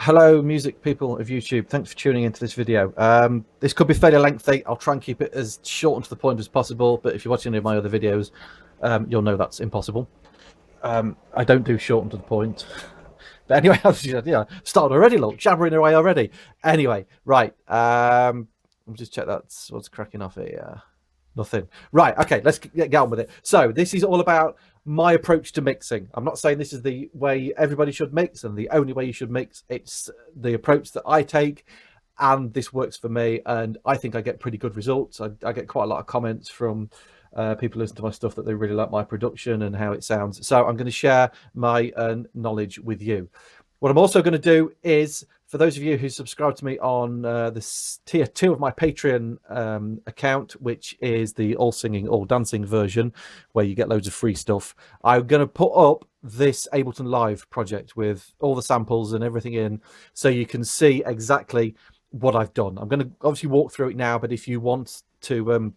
Hello, music people of YouTube. Thanks for tuning into this video. This could be fairly lengthy. I'll try and keep it as short and to the point as possible, but if you're watching any of my other videos, you'll know that's impossible. I don't do short and to the point. But anyway, started already, look, jabbering away already. Anyway, right. Let me just check that's what's cracking off here. Nothing. Right, okay, let's get on with it. So this is all about my approach to mixing. I'm not saying this is the way everybody should mix and the only way you should mix. It's the approach that I take, and this works for me, and I think I get pretty good results. I get quite a lot of comments from people listen to my stuff that they really like my production and how it sounds. So I'm going to share my knowledge with you. What I'm also going to do is, for those of you who subscribe to me on this tier 2 of my Patreon account, which is the all singing, all dancing version, where you get loads of free stuff, I'm going to put up this Ableton Live project with all the samples and everything in, so you can see exactly what I've done. I'm going to obviously walk through it now, but if you want to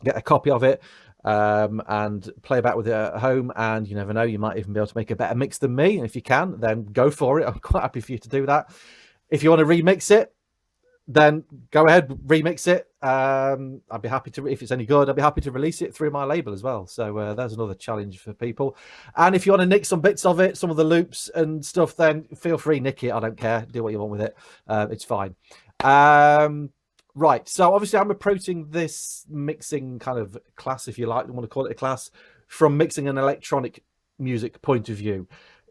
get a copy of it and play about with it at home, and you never know, you might even be able to make a better mix than me, and if you can, then go for it. I'm quite happy for you to do that. If you want to remix it, then go ahead, remix it. I'd be happy to, if it's any good, I'd be happy to release it through my label as well. So there's another challenge for people. And if you want to nick some bits of it, some of the loops and stuff, then feel free, nick it. I don't care, do what you want with it. It's fine. Right, so obviously I'm approaching this mixing kind of class, if you like, you want to call it a class, from mixing an electronic music point of view.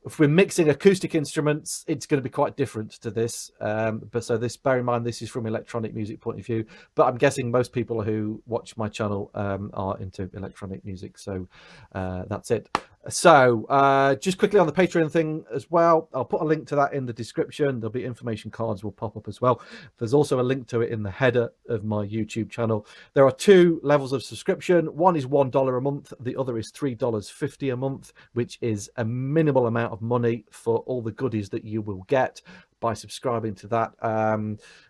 If we're mixing acoustic instruments, it's going to be quite different to this. But so this, bear in mind, this is from electronic music point of view. But I'm guessing most people who watch my channel are into electronic music. So that's it. So just quickly on the Patreon thing as well, I'll put a link to that in the description. There'll be information cards will pop up as well. There's also a link to it in the header of my YouTube channel. There are 2 levels of subscription. One is $1 a month. The other is $3.50 a month, which is a minimal amount of money for all the goodies that you will get by subscribing to that.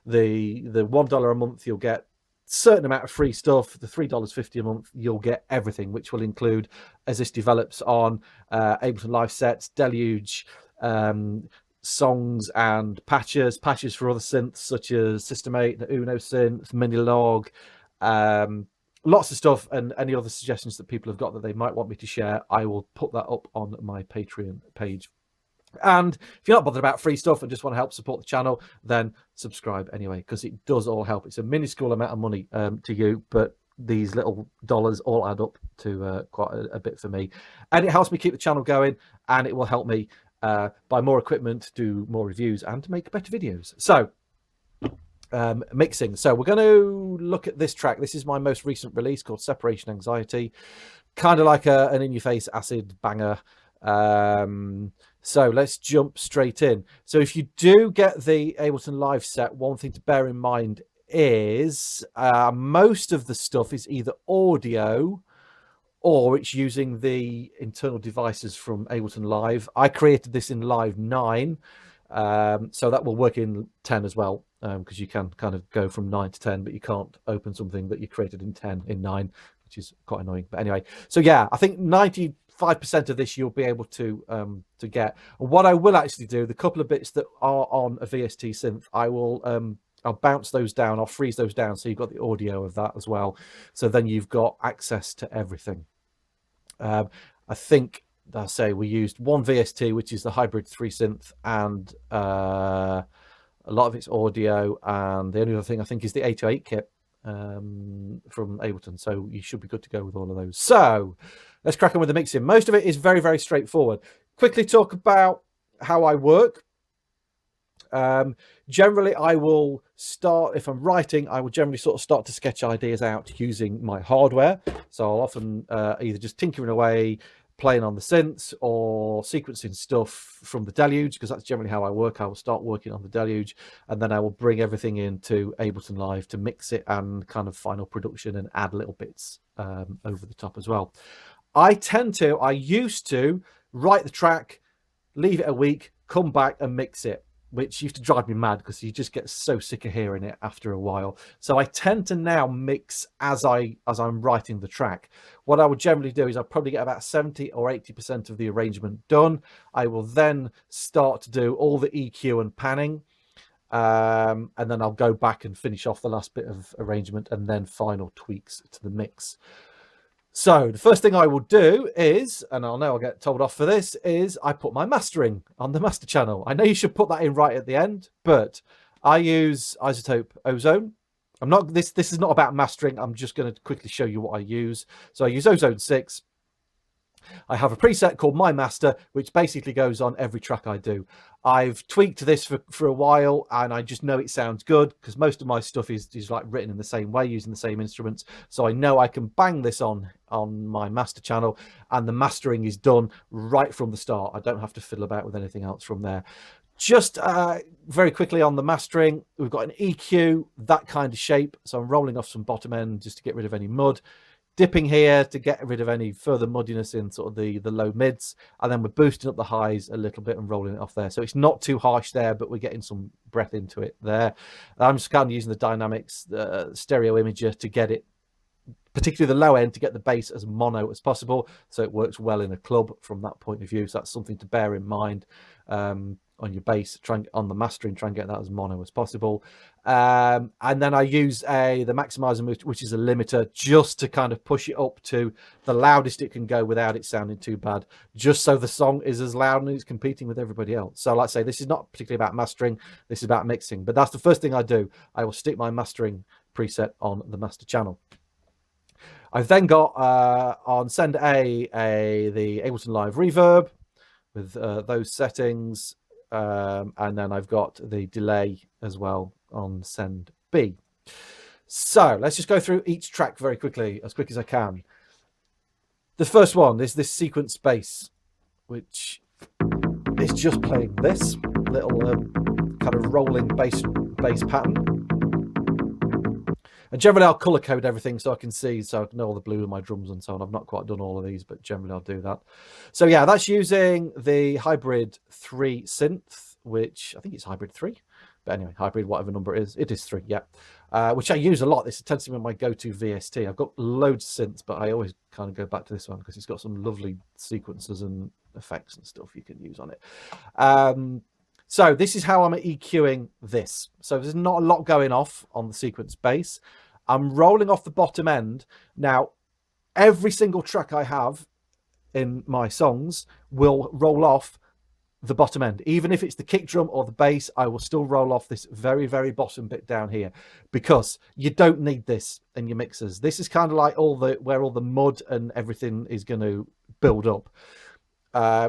The $1 a month, you'll get certain amount of free stuff. The $3.50 a month, you'll get everything, which will include, as this develops on, Ableton Live sets, Deluge, songs and patches for other synths such as System 8, the Uno synth, Minilog, lots of stuff, and any other suggestions that people have got that they might want me to share, I will put that up on my Patreon page. And if you're not bothered about free stuff and just want to help support the channel, then subscribe anyway, because it does all help. It's a minuscule amount of money to you, but these little dollars all add up to quite a bit for me, and it helps me keep the channel going, and it will help me buy more equipment, do more reviews, and to make better videos. So mixing. So we're going to look at this track. This is my most recent release called Separation Anxiety, kind of like an in-your-face acid banger. So let's jump straight in. So if you do get the Ableton Live set, one thing to bear in mind is most of the stuff is either audio or it's using the internal devices from Ableton Live. I created this in Live 9, so that will work in 10 as well, because you can kind of go from 9 to 10, but you can't open something that you created in 10 in 9, which is quite annoying. But anyway, so yeah, I think 95% of this you'll be able to get. And what I will actually do, the couple of bits that are on a VST synth, I will I'll bounce those down, I'll freeze those down, so you've got the audio of that as well, so then you've got access to everything. I think I say we used one VST, which is the hybrid 3 synth, and a lot of it's audio, and the only other thing I think is the 808 kit from Ableton, so you should be good to go with all of those. So let's crack on with the mixing. Most of it is very, very straightforward. Quickly talk about how I work. Generally, I will start, if I'm writing, I will generally sort of start to sketch ideas out using my hardware. So I'll often either just tinkering away, playing on the synths, or sequencing stuff from the Deluge, because that's generally how I work. I will start working on the Deluge, and then I will bring everything into Ableton Live to mix it and kind of final production and add little bits over the top as well. I used to write the track, leave it a week, come back and mix it. which used to drive me mad because you just get so sick of hearing it after a while. So I tend to now mix as I'm writing the track. What I would generally do is I'll probably get about 70 or 80% of the arrangement done. I will then start to do all the EQ and panning. And then I'll go back and finish off the last bit of arrangement and then final tweaks to the mix. So the first thing I will do is, and I'll get told off for this, is I put my mastering on the master channel. I know you should put that in right at the end, but I use iZotope Ozone. This is not about mastering. I'm just going to quickly show you what I use. So I use Ozone 6. I have a preset called My Master, which basically goes on every track I do. I've tweaked this for a while, and I just know it sounds good because most of my stuff is like written in the same way, using the same instruments. So I know I can bang this on my master channel, and the mastering is done right from the start. I don't have to fiddle about with anything else from there. Just very quickly on the mastering, we've got an EQ, that kind of shape. So I'm rolling off some bottom end just to get rid of any mud. Dipping here to get rid of any further muddiness in sort of the low mids, and then we're boosting up the highs a little bit and rolling it off there. So it's not too harsh there, but we're getting some breath into it there. I'm just kind of using the dynamics, stereo imager to get it, particularly the low end, to get the bass as mono as possible, so it works well in a club from that point of view. So that's something to bear in mind on your bass. On the mastering, try and get that as mono as possible. And then I use the maximizer, which is a limiter, just to kind of push it up to the loudest it can go without it sounding too bad, just so the song is as loud and it's competing with everybody else. So like I say, this is not particularly about mastering, this is about mixing. But that's the first thing I do. I will stick my mastering preset on the master channel. I've then got on send A the Ableton Live reverb with those settings, and then I've got the delay as well on send B. So let's just go through each track very quickly, as quick as I can. The first one is this sequence bass, which is just playing this little kind of rolling bass pattern. And generally I'll color code everything so I can see, so I can know all the blue in my drums and so on. I've not quite done all of these, but generally I'll do that. So yeah, that's using the Hybrid 3 synth, which I think it's Hybrid 3. But anyway, Hybrid, whatever number it is 3, yeah. Which I use a lot. This tends to be my go-to VST. I've got loads of synths, but I always kind of go back to this one because it's got some lovely sequences and effects and stuff you can use on it. So this is how I'm EQing this. So there's not a lot going off on the sequence bass. I'm rolling off the bottom end. Now, every single track I have in my songs will roll off the bottom end. Even if it's the kick drum or the bass, I will still roll off this very, very bottom bit down here, because you don't need this in your mixers. This is kind of like where all the mud and everything is going to build up.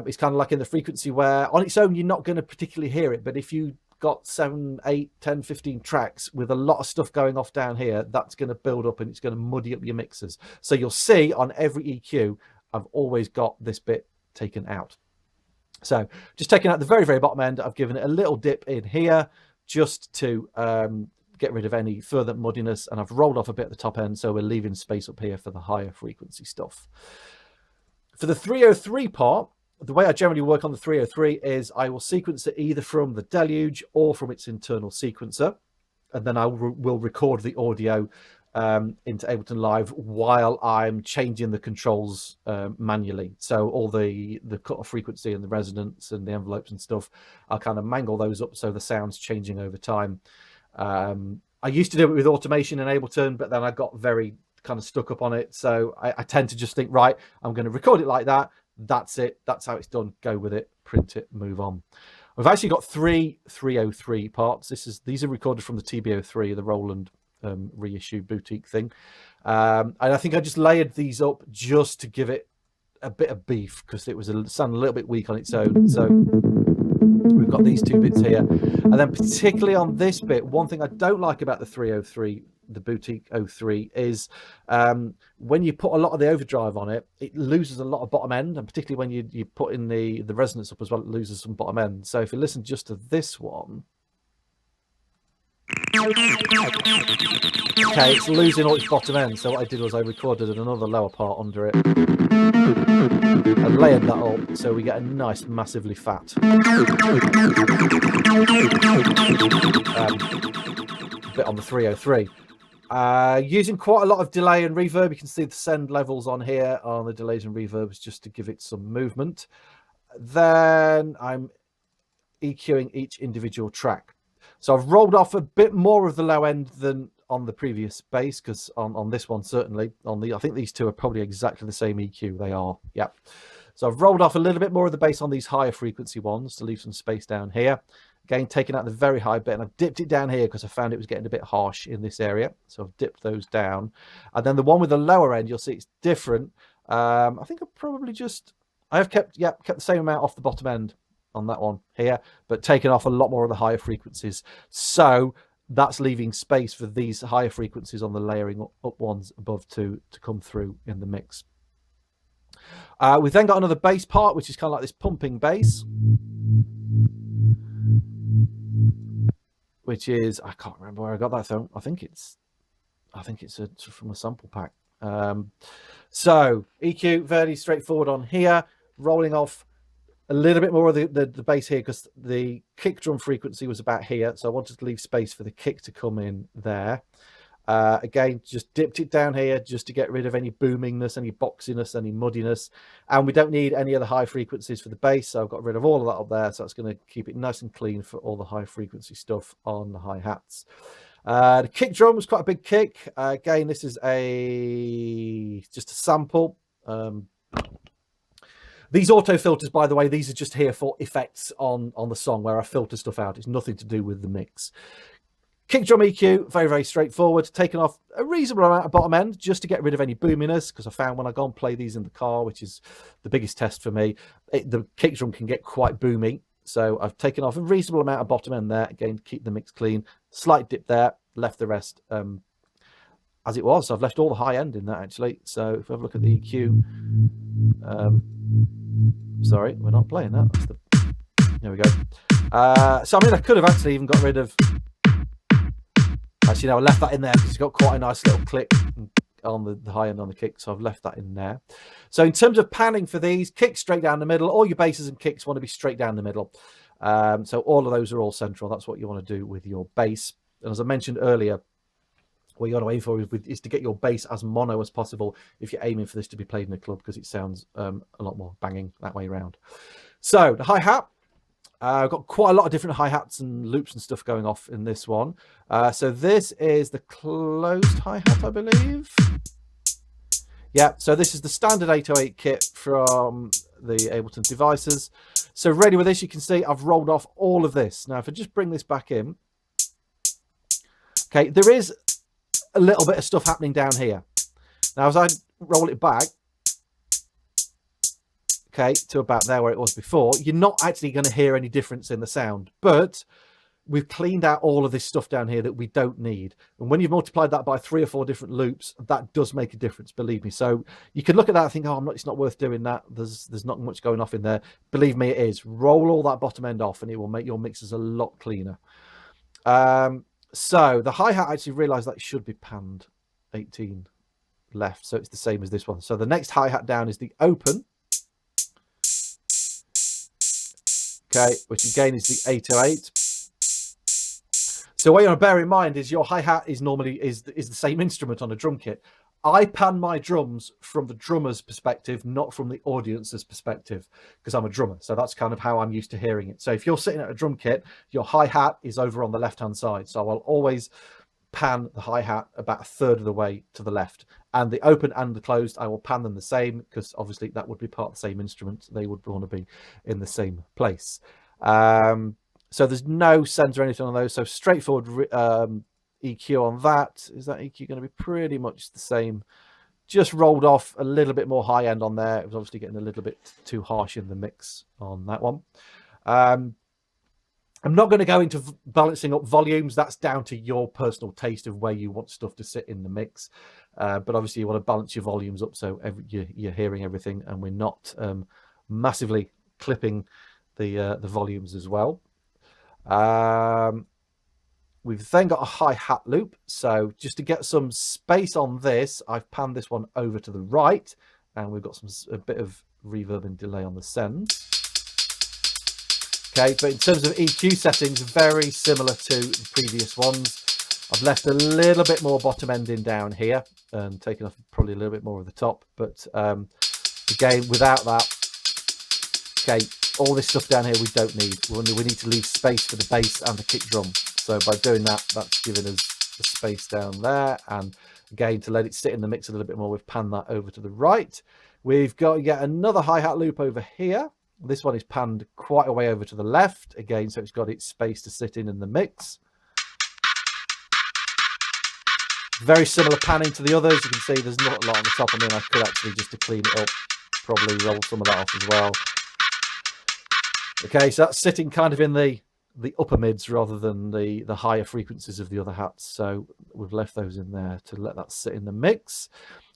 It's kind of like in the frequency where on its own you're not going to particularly hear it, but if you got 7, 8, 10, 15 tracks with a lot of stuff going off down here, that's going to build up and it's going to muddy up your mixers. So you'll see on every EQ I've always got this bit taken out. So just taking out the very, very bottom end, I've given it a little dip in here just to get rid of any further muddiness, and I've rolled off a bit at the top end, so we're leaving space up here for the higher frequency stuff. For the 303 part, the way I generally work on the 303 is I will sequence it either from the Deluge or from its internal sequencer, and then I will record the audio into Ableton Live while I'm changing the controls manually. So all the cutoff frequency and the resonance and the envelopes and stuff, I'll kind of mangle those up so the sound's changing over time. I used to do it with automation in Ableton, but then I got very kind of stuck up on it. So I tend to just think, right, I'm going to record it like that. That's it. That's how it's done. Go with it, print it, move on. We've actually got 3 303 parts. These are recorded from the TB03, the Roland reissue boutique thing. And I think I just layered these up just to give it a bit of beef because it was sound a little bit weak on its own. So we've got these 2 bits here. And then particularly on this bit, one thing I don't like about the 303, the boutique 03, is when you put a lot of the overdrive on it, it loses a lot of bottom end, and particularly when you put in the resonance up as well, it loses some bottom end. So if you listen just to this one, okay, it's losing all its bottom end. So what I did was I recorded another lower part under it. and layered that up so we get a nice massively fat bit on the 303. Using quite a lot of delay and reverb. You can see the send levels on here on the delays and reverbs just to give it some movement. Then I'm EQing each individual track. So I've rolled off a bit more of the low end than on the previous bass, because on this one, certainly I think these two are probably exactly the same EQ. They are, yep. So I've rolled off a little bit more of the bass on these higher frequency ones to leave some space down here. Again, taking out the very high bit, and I've dipped it down here because I found it was getting a bit harsh in this area. So I've dipped those down. And then the one with the lower end, you'll see it's different. I think I have kept the same amount off the bottom end on that one here, but taken off a lot more of the higher frequencies. So that's leaving space for these higher frequencies on the layering up ones above to come through in the mix. We've then got another bass part, which is kind of like this pumping bass, which is, I can't remember where I got that from. I think it's from a sample pack. So EQ, very straightforward on here, rolling off a little bit more of the bass here because the kick drum frequency was about here, so I wanted to leave space for the kick to come in there. Again, just dipped it down here just to get rid of any boomingness, any boxiness, any muddiness, and we don't need any of the high frequencies for the bass, so I've got rid of all of that up there, so that's going to keep it nice and clean for all the high frequency stuff on the hi-hats. The kick drum was quite a big kick. Again, this is just a sample. These auto filters, by the way, these are just here for effects on the song where I filter stuff out. It's nothing to do with the mix. Kick drum EQ, very, very straightforward. Taken off a reasonable amount of bottom end just to get rid of any boominess, because I found when I go and play these in the car, which is the biggest test for me, the kick drum can get quite boomy. So I've taken off a reasonable amount of bottom end there, again, to keep the mix clean. Slight dip there, left the rest as it was. So I've left all the high end in that, actually. So if I have a look at the EQ, sorry, we're not playing that. There we go. So I mean, I could have actually even got rid of. Actually, no, I left that in there because it's got quite a nice little click on the high end on the kick, so I've left that in there. So in terms of panning for these, kick straight down the middle. All your basses and kicks want to be straight down the middle. So all of those are all central. That's what you want to do with your bass. And as I mentioned earlier, what you got to aim for is to get your bass as mono as possible if you're aiming for this to be played in a club, because it sounds a lot more banging that way around. So the hi-hat. I've got quite a lot of different hi-hats and loops and stuff going off in this one. So this is the closed hi-hat, I believe. Yeah, so this is the standard 808 kit from the Ableton devices. So ready with this, you can see I've rolled off all of this. Now, if I just bring this back in. Okay, there is a little bit of stuff happening down here. Now, as I roll it back, okay, to about there where it was before, you're not actually going to hear any difference in the sound, but we've cleaned out all of this stuff down here that we don't need. And when you've multiplied that by 3 or 4 different loops, that does make a difference, believe me. So you can look at that and think, oh, it's not worth doing that. There's not much going off in there. Believe me, it is. Roll all that bottom end off and it will make your mixes a lot cleaner. So the hi-hat, I actually realized that should be panned 18 left. So it's the same as this one. So the next hi-hat down is the open. Okay, which again is the 808. So what you want to bear in mind is your hi-hat is normally the same instrument on a drum kit. I pan my drums from the drummer's perspective, not from the audience's perspective, because I'm a drummer. So that's kind of how I'm used to hearing it. So if you're sitting at a drum kit, your hi-hat is over on the left-hand side. So I'll always pan the hi-hat about 1/3 of the way to the left. And the open and the closed, I will pan them the same, because obviously that would be part of the same instrument. They would want to be in the same place. So there's no sends or anything on those. So straightforward EQ on that. Is that EQ going to be pretty much the same? Just rolled off a little bit more high end on there. It was obviously getting a little bit too harsh in the mix on that one. I'm not going to go into balancing up volumes. That's down to your personal taste of where you want stuff to sit in the mix. But obviously you want to balance your volumes up so you're hearing everything, and we're not massively clipping the volumes as well. We've then got a hi-hat loop. So just to get some space on this, I've panned this one over to the right, and we've got a bit of reverb and delay on the send. Okay, but in terms of EQ settings, very similar to the previous ones. I've left a little bit more bottom ending down here and taken off probably a little bit more of the top. But again, without that, okay, all this stuff down here we don't need. We need to leave space for the bass and the kick drum. So by doing that, that's giving us the space down there. And again, to let it sit in the mix a little bit more, we've panned that over to the right. We've got yet another hi-hat loop over here. This one is panned quite a way over to the left again, so it's got its space to sit in the mix. Very similar panning to the others. You can see there's not a lot on the top. I mean, I could actually, just to clean it up, probably roll some of that off as well. Okay, so that's sitting kind of in the upper mids rather than the higher frequencies of the other hats. So we've left those in there to let that sit in the mix.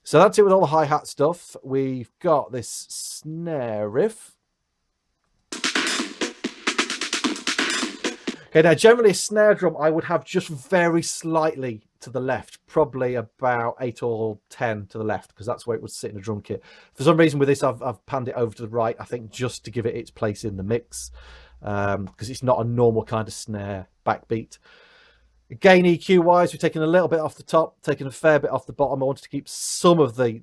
So that's it with all the hi-hat stuff. We've got this snare riff. Okay, now generally a snare drum I would have just very slightly to the left, probably about 8 or 10 to the left, because that's where it would sit in a drum kit. For some reason with this, I've panned it over to the right, I think just to give it its place in the mix, because it's not a normal kind of snare backbeat. Again, EQ wise, we've taken a little bit off the top, taken a fair bit off the bottom. I wanted to keep some of the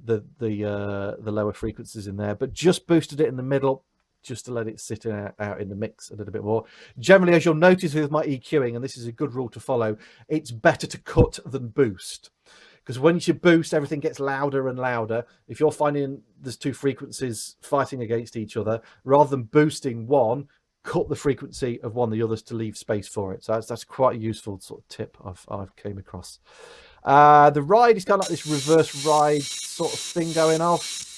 lower frequencies in there, but just boosted it in the middle, just to let it sit out in the mix a little bit more. Generally, as you'll notice with my EQing, and this is a good rule to follow, it's better to cut than boost. Because once you boost, everything gets louder and louder. If you're finding there's two frequencies fighting against each other, rather than boosting one, cut the frequency of one of the others to leave space for it. So that's quite a useful sort of tip I've came across. The ride is kind of like this reverse ride sort of thing going off.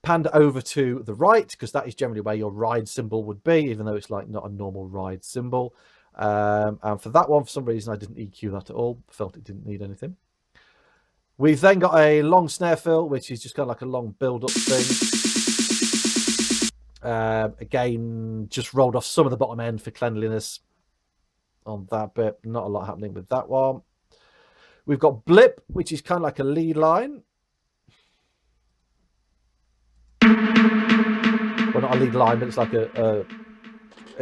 Panned over to the right, because that is generally where your ride symbol would be, even though it's like not a normal ride symbol. And for that one, for some reason, I didn't EQ that at all. Felt it didn't need anything. We've then got a long snare fill, which is just kind of like a long build-up thing. Again, just rolled off some of the bottom end for cleanliness on that bit. Not a lot happening with that one. We've got blip, which is kind of like a lead line. Well, not a lead line, but it's like a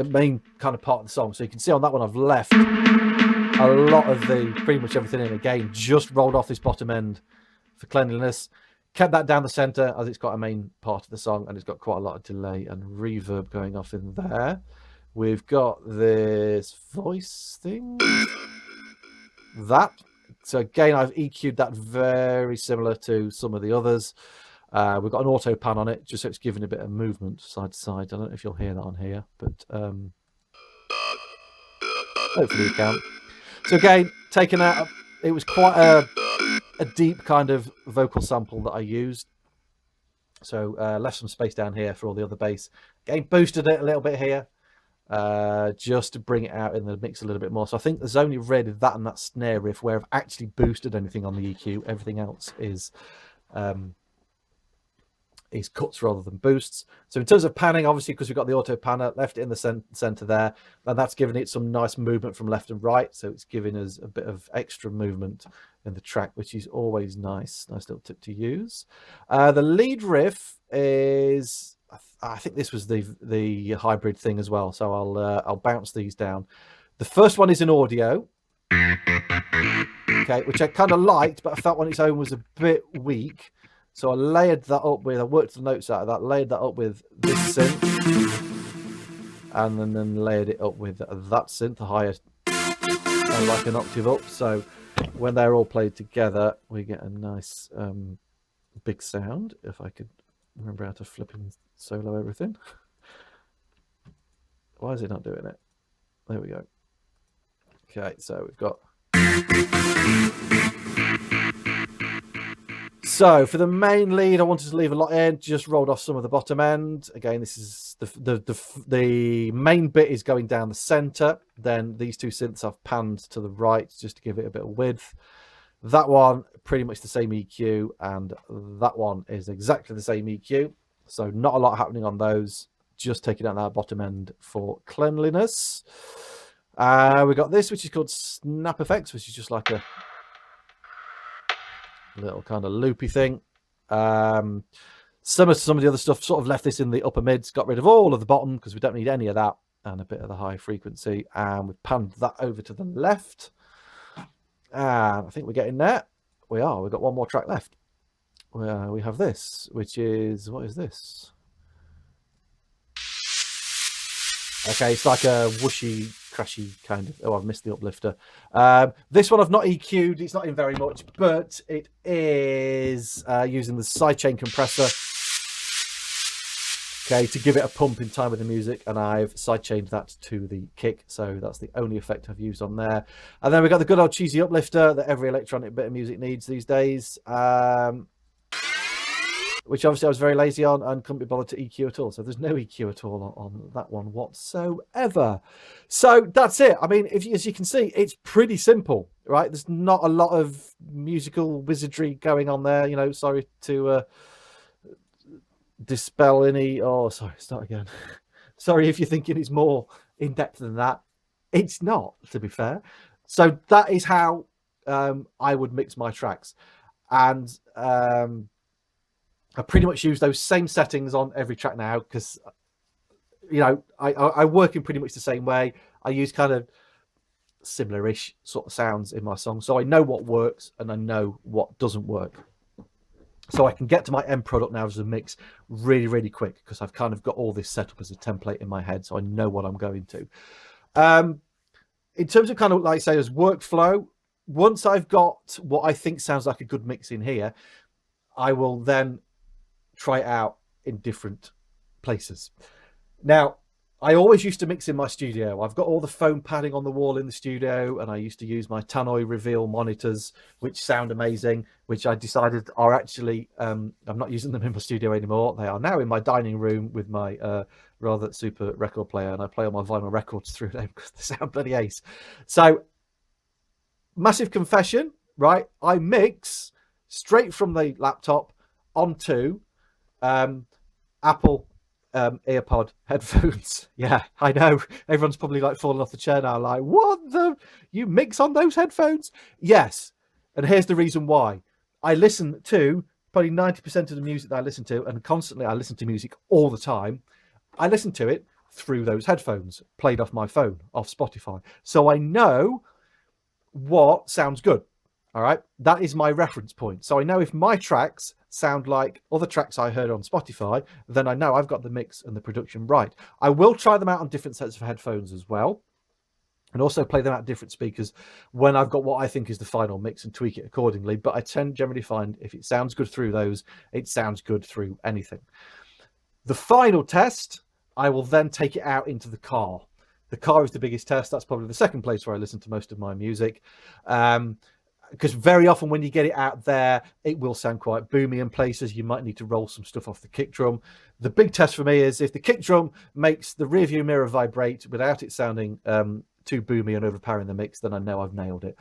main kind of part of the song. So you can see on that one I've left a lot of pretty much everything in. Again, just rolled off this bottom end for cleanliness. Kept that down the center as it's got a main part of the song, and it's got quite a lot of delay and reverb going off in there. We've got this voice thing. So again, I've EQ'd that very similar to some of the others. We've got an auto pan on it, just so it's giving a bit of movement side to side. I don't know if you'll hear that on here, but hopefully you can. So again, taken out, it was quite a deep kind of vocal sample that I used. So left some space down here for all the other bass. Again, boosted it a little bit here, just to bring it out in the mix a little bit more. So I think there's only really that and that snare riff where I've actually boosted anything on the EQ. Everything else is cuts rather than boosts. So in terms of panning, obviously, because we've got the auto panner, left it in the center there, and that's giving it some nice movement from left and right. So it's giving us a bit of extra movement in the track, which is always nice little tip to use. The lead riff is, I think this was the hybrid thing as well. So I'll bounce these down. The first one is an audio, okay, which I kind of liked, but I felt on its own was a bit weak. So I layered that up with, I worked the notes out of that, layered that up with this synth, and then layered it up with that synth, the higher, like an octave up. So when they're all played together, we get a nice big sound. If I could remember how to flip and solo everything. Why is it not doing it? There we go. Okay, so we've got... So for the main lead, I wanted to leave a lot in, just rolled off some of the bottom end. Again, this is the main bit is going down the center. Then these two synths I've panned to the right just to give it a bit of width. That one, pretty much the same EQ, and that one is exactly the same EQ. So not a lot happening on those, just taking out that bottom end for cleanliness. We got this, which is called Snap Effects, which is just like a little kind of loopy thing. Similar to some of the other stuff, sort of left this in the upper mids, got rid of all of the bottom because we don't need any of that, and a bit of the high frequency, and we've panned that over to the left. And I think we're getting there. We are. We've got one more track left. We have this, which is, what is this? Okay, it's like a whooshy, crashy kind of. Oh, I've missed the uplifter. This one I've not EQ'd. It's not in very much, but it is using the sidechain compressor. Okay, to give it a pump in time with the music, and I've sidechained that to the kick, so that's the only effect I've used on there. And then we've got the good old cheesy uplifter that every electronic bit of music needs these days, which obviously I was very lazy on and couldn't be bothered to EQ at all. So there's no EQ at all on that one whatsoever. So that's it. I mean, as you can see, it's pretty simple, right? There's not a lot of musical wizardry going on there. You know, sorry to dispel any. Oh, sorry, start again. Sorry if you're thinking it's more in depth than that. It's not, to be fair. So that is how I would mix my tracks, and I pretty much use those same settings on every track now because, you know, I work in pretty much the same way. I use kind of similar-ish sort of sounds in my songs, so I know what works and I know what doesn't work. So I can get to my end product now as a mix really, really quick because I've kind of got all this set up as a template in my head, so I know what I'm going to. In terms of kind of, like I say, as workflow, once I've got what I think sounds like a good mix in here, I will then try it out in different places. Now, I always used to mix in my studio. I've got all the foam padding on the wall in the studio, and I used to use my Tannoy Reveal monitors, which sound amazing, which I decided are actually, I'm not using them in my studio anymore. They are now in my dining room with my rather super record player, and I play all my vinyl records through them because they sound bloody ace. So, massive confession, right? I mix straight from the laptop onto Apple earpod headphones. Yeah, I know everyone's probably like falling off the chair now, like, what the, you mix on those headphones? Yes, and here's the reason why. I listen to probably 90% of the music that I listen to, and constantly I listen to music all the time. I listen to it through those headphones played off my phone, off Spotify, so I know what sounds good. All right, that is my reference point. So I know if my tracks sound like other tracks I heard on Spotify, then I know I've got the mix and the production right. I will try them out on different sets of headphones as well, and also play them out different speakers when I've got what I think is the final mix and tweak it accordingly. But I tend generally find if it sounds good through those, it sounds good through anything. The final test, I will then take it out into the car. The car is the biggest test. That's probably the second place where I listen to most of my music. Because very often when you get it out there, it will sound quite boomy in places. You might need to roll some stuff off the kick drum. The big test for me is if the kick drum makes the rear view mirror vibrate without it sounding too boomy and overpowering the mix, then I know I've nailed it.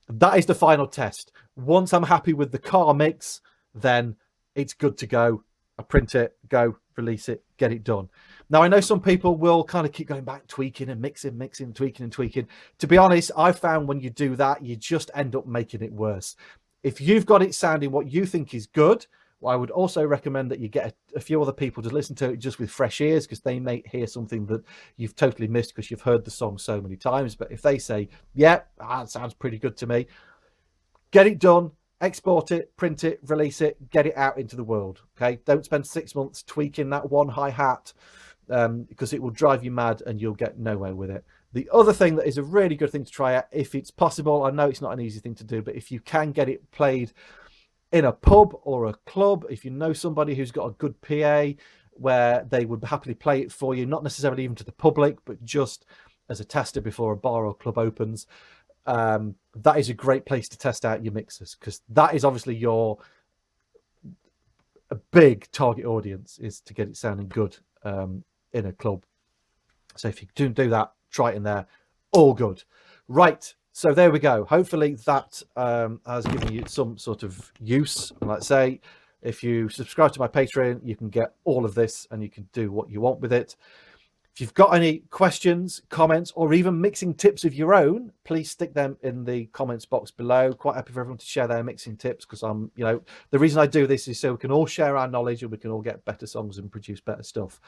That is the final test. Once I'm happy with the car mix, then it's good to go. I print it, go, release it, get it done. Now, I know some people will kind of keep going back, tweaking and mixing, tweaking and tweaking. To be honest, I've found when you do that, you just end up making it worse. If you've got it sounding what you think is good, well, I would also recommend that you get a few other people to listen to it just with fresh ears, because they may hear something that you've totally missed because you've heard the song so many times. But if they say, yeah, that sounds pretty good to me, get it done. Export it, print it, release it, get it out into the world. Okay, don't spend 6 months tweaking that one hi-hat because it will drive you mad and you'll get nowhere with it. The other thing that is a really good thing to try out, if it's possible, I know it's not an easy thing to do, but if you can get it played in a pub or a club, if you know somebody who's got a good PA where they would happily play it for you, not necessarily even to the public, but just as a tester before a bar or club opens, that is a great place to test out your mixers, because that is obviously a big target audience, is to get it sounding good in a club. So if you do that, try it in there. All good. Right, so there we go. Hopefully that has given you some sort of use. And like I say, if you subscribe to my Patreon, you can get all of this and you can do what you want with it. If you've got any questions, comments, or even mixing tips of your own, please stick them in the comments box below. Quite happy for everyone to share their mixing tips, because I'm, you know, the reason I do this is so we can all share our knowledge and we can all get better songs and produce better stuff.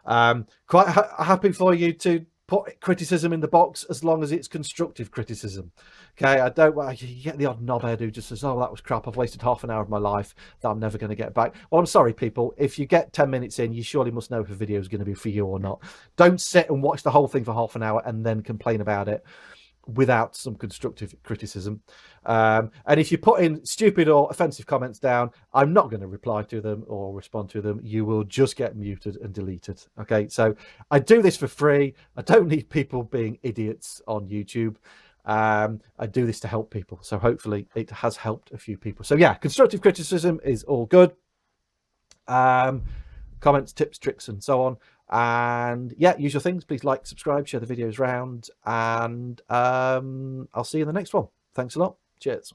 Quite happy for you to put criticism in the box, as long as it's constructive criticism. Okay, I don't want you get the odd knobhead who just says, oh, that was crap, I've wasted half an hour of my life that I'm never going to get back. Well, I'm sorry, people, if you get 10 minutes in, you surely must know if a video is going to be for you or not. Don't sit and watch the whole thing for half an hour and then complain about it without some constructive criticism. And if you put in stupid or offensive comments down, I'm not going to reply to them or respond to them. You will just get muted and deleted. Okay, so I do this for free. I don't need people being idiots on YouTube. I do this to help people, so hopefully it has helped a few people. So yeah, constructive criticism is all good. Comments, tips, tricks, and so on. And yeah, usual things. Please like, subscribe, share the videos around, and I'll see you in the next one. Thanks a lot. Cheers.